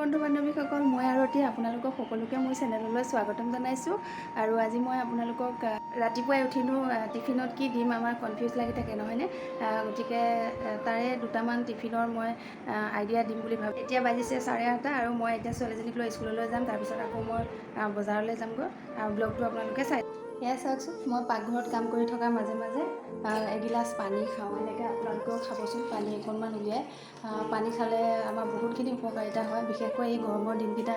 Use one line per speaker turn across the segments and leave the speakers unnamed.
বন্ধু বান্ধৱীসকল, মই আৰতি আপোনালোকক সকলোকে মোৰ চেনেললৈ স্বাগতম জনাইছোঁ। আৰু আজি মই আপোনালোকক ৰাতিপুৱাই উঠিনো টিফিনত কি দিম, আমাৰ কনফিউজ লাগি থাকে নহয়নে। গতিকে তাৰে দুটামান টিফিনৰ মই আইডিয়া দিম বুলি ভাবোঁ। এতিয়া বাজিছে 8:30 আৰু মই এতিয়া ছোৱালীজনীক লৈ স্কুললৈ যাম, তাৰপিছত আকৌ মই বজাৰলৈ যামগৈ। ব্লগটো আপোনালোকে চাই এয়া চাওকচোন, মই পাকঘৰত কাম কৰি থকাৰ মাজে মাজে এগিলাচ পানী খাওঁ। এনেকৈ আপোনালোকেও খাবচোন, পানী অকণমান উলিয়াই। পানী খালে আমাৰ বহুতখিনি উপকাৰিতা হয়, বিশেষকৈ এই গৰমৰ দিনকেইটা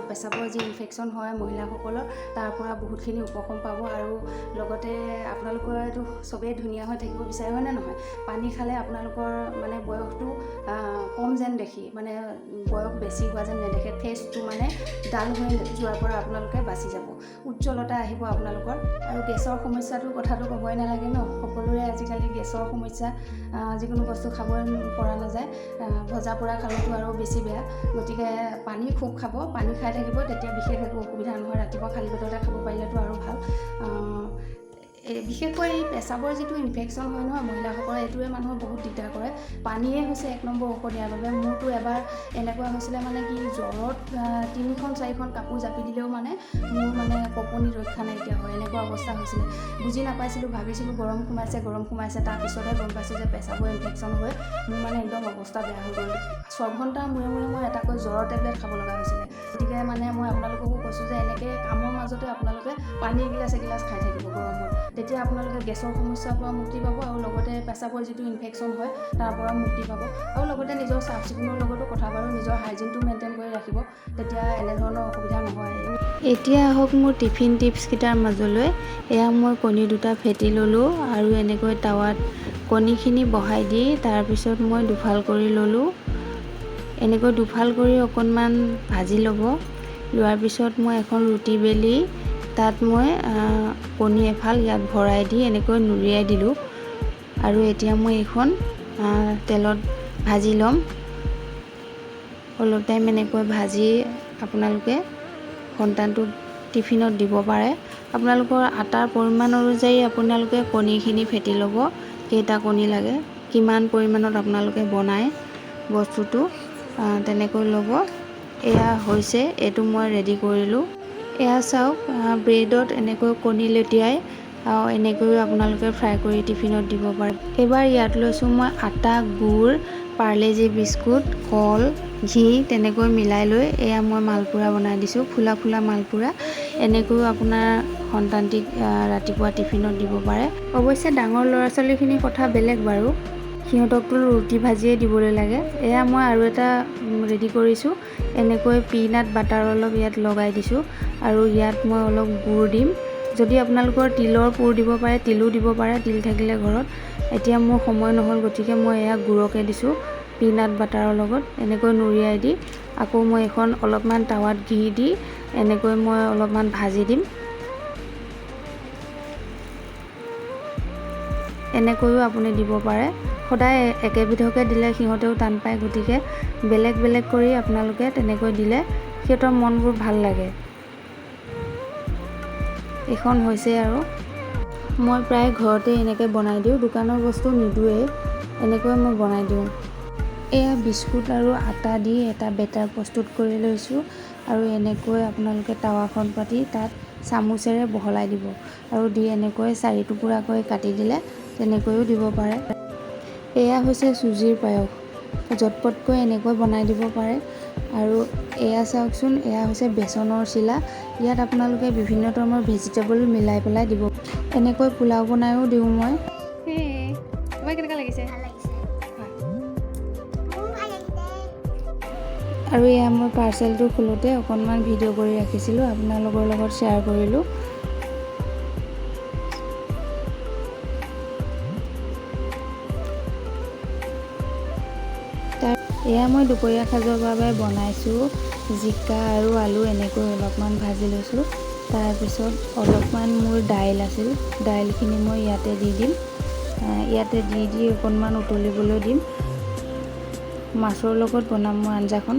পেচাবৰ যি ইনফেকশ্যন হয় মহিলাসকলৰ, তাৰ পৰা বহুতখিনি উপশম পাব। আৰু লগতে আপোনালোকেতো চবেই ধুনীয়া হৈ থাকিব বিচাৰে, হয়নে নহয়। পানী খালে আপোনালোকৰ মানে বয়সটো কম যেন দেখি, মানে বয়স বেছি হোৱা যেন নেদেখে। ফেচটো মানে ডাল হৈ যোৱাৰ পৰা আপোনালোকে বাচি যাব, উজ্জ্বলতা আহিব আপোনালোকৰ। আৰু গেছৰ সমস্যাটোৰ কথাটো ক'বই নালাগে ন, সকলোৰে আজিকালি গেছৰ সমস্যা। যিকোনো বস্তু খাবই পৰা নাযায়, ভজা পোৰা খালেতো আৰু বেছি বেয়া। গতিকে পানী খুব খাব, পানী খাই থাকিব, তেতিয়া বিশেষ একো অসুবিধা নহয়। ৰাতিপুৱা খালী পেটতে খাব পাৰিলেতো আৰু ভাল। বিশেষকৈ এই পেচাবৰ যিটো ইনফেকশ্যন হয় নহয় মহিলাসকলৰ, এইটোৱে মানুহৰ বহুত দিগদাৰ কৰে। পানীয়ে হৈছে 1 নম্বৰ ঔষধ ইয়াৰ বাবে। মোৰতো এবাৰ এনেকুৱা হৈছিলে, মানে কি জ্বৰত 3-4খন কাপোৰ জাপি দিলেও মানে মোৰ মানে কঁপনি ৰক্ষা নাইকিয়া হয়, এনেকুৱা অৱস্থা হৈছিলে। বুজি নাপাইছিলোঁ, ভাবিছিলোঁ গৰম সোমাইছে, তাৰপিছতহে গম পাইছোঁ যে পেচাবৰ ইনফেকশ্যন হৈ মোৰ মানে একদম অৱস্থা বেয়া হৈ গ'ল। 6 ঘণ্টাৰ মূৰে মই এটাকৈ জ্বৰৰ টেবলেট খাব লগা হৈছিলে। গতিকে মানে মই আপোনালোককো কৈছোঁ যে এনেকৈ কামৰ মাজতে আপোনালোকে পানী এগিলাচ খাই থাকিব গৰমত, তেতিয়া আপোনালোকে গেছৰ সমস্যাৰ পৰা মুক্তি পাব, আৰু লগতে পেচাবৰ যিটো ইনফেকশ্যন হয় তাৰ পৰা মুক্তি পাব। আৰু লগতে নিজৰ চাফ চিকুণৰ লগতো কথা বাৰু, নিজৰ হাইজিনটো মেইনটেইন কৰি ৰাখিব, তেতিয়া এনেধৰণৰ অসুবিধা নহয়। এতিয়া আহক মোৰ টিফিন টিপছকেইটাৰ মাজলৈ। এয়া মই কণী 2টা ফেটি ল'লোঁ, আৰু এনেকৈ টাৱাত কণীখিনি বহাই দি তাৰপিছত মই দুফাল কৰি ল'লোঁ। এনেকৈ দুফাল কৰি অকণমান ভাজি ল'ব। লোৱাৰ পিছত মই এখন ৰুটি বেলি তাত মই কণী এফাল ইয়াত ভৰাই দি এনেকৈ নুৰিয়াই দিলোঁ। আৰু এতিয়া মই এইখন তেলত ভাজি ল'ম। অলপ টাইম এনেকৈ ভাজি আপোনালোকে সন্তানটোক টিফিনত দিব পাৰে। আপোনালোকৰ আটাৰ পৰিমাণ অনুযায়ী আপোনালোকে কণীখিনি ফেটি ল'ব, কেইটা কণী লাগে, কিমান পৰিমাণত আপোনালোকে বনায় বস্তুটো, তেনেকৈ ল'ব। এয়া হৈছে, এইটো মই ৰেডি কৰিলোঁ। এয়া চাওক, ব্ৰেডত এনেকৈ কণী লেটিয়াই আৰু এনেকৈও আপোনালোকে ফ্ৰাই কৰি টিফিনত দিব পাৰে। এইবাৰ ইয়াত লৈছোঁ মই আটা, গুড়, পাৰ্লেজি বিস্কুট, কল, ঘি তেনেকৈ মিলাই লৈ এয়া মই মালপোৰা বনাই দিছোঁ, ফুলা মালপোৰা। এনেকৈও আপোনাৰ সন্তানটিক ৰাতিপুৱা টিফিনত দিব পাৰে। অৱশ্যে ডাঙৰ ল'ৰা ছোৱালীখিনিৰ কথা বেলেগ বাৰু, সিহঁতকতো ৰুটি ভাজিয়ে দিবলৈ লাগে। এয়া মই আৰু এটা ৰেডি কৰিছোঁ, এনেকৈ পিনাট বাটাৰ অলপ ইয়াত লগাই দিছোঁ, আৰু ইয়াত মই অলপ গুড় দিম। যদি আপোনালোকৰ তিলৰ পুৰ দিব পাৰে, তিলো দিব পাৰে, তিল থাকিলে ঘৰত। এতিয়া মোৰ সময় নহ'ল, গতিকে মই এয়া গুড়কে দিছোঁ পিনাট বাটাৰৰ লগত। এনেকৈ নুৰিয়াই দি আকৌ মই এখন অলপমান টাৱাত ঘি দি এনেকৈ মই অলপমান ভাজি দিম। এনেকৈও আপুনি দিব পাৰে। সদায় একেবিধকে দিলে সিহঁতেও টান পায়, গতিকে বেলেগ কৰি আপোনালোকে তেনেকৈ দিলে সিহঁতৰ মনবোৰ ভাল লাগে। এইখন হৈছে, আৰু মই প্ৰায় ঘৰতে এনেকৈ বনাই দিওঁ, দোকানৰ বস্তু নিদোৱেই, এনেকৈ মই বনাই দিওঁ। এয়া বিস্কুট আৰু আটা দি এটা বেটাৰ প্ৰস্তুত কৰি লৈছোঁ, আৰু এনেকৈ আপোনালোকে টাৱাখন পাতি তাত চামুচেৰে বহলাই দিব, আৰু দি এনেকৈ 4 টুকুৰাকৈ কাটি দিলে তেনেকৈও দিব পাৰে। এয়া হৈছে চুজিৰ পায়স, জটপটকৈ এনেকৈ বনাই দিব পাৰে। আৰু এয়া চাওকচোন, এয়া হৈছে বেচনৰ চিলা। ইয়াত আপোনালোকে বিভিন্ন ধৰণৰ ভেজিটেবল মিলাই পেলাই দিব। এনেকৈ পোলাও বনাইও দিওঁ মই। তোমাৰ কেনেকুৱা লাগিছে? আৰু এয়া মই পাৰ্চেলটো খোলোতে অকণমান ভিডিঅ' কৰি ৰাখিছিলোঁ, আপোনালোকৰ লগত শ্বেয়াৰ কৰিলোঁ। এয়া মই দুপৰীয়া সাজৰ বাবে বনাইছোঁ, জিকা আৰু আলু এনেকৈ অলপমান ভাজি লৈছোঁ। তাৰপিছত অলপমান মোৰ দাইল আছিল, দাইলখিনি মই ইয়াতে দি দিম। ইয়াতে দি অকণমান উতলিবলৈ দিম। মাছৰ লগত বনাম মই আঞ্জাখন।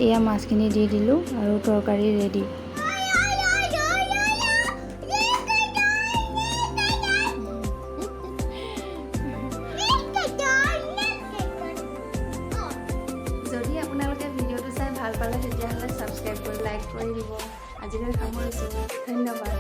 এয়া মাছখিনি দি দিলোঁ, আৰু তৰকাৰী ৰেডি। যদি আপোনালোকে ভিডিঅ'টো চাই ভাল পালে তেতিয়াহ'লে ছাবস্ক্ৰাইব কৰি লাইক কৰি দিব। আজিলৈ সামৰিছোঁ, ধন্যবাদ।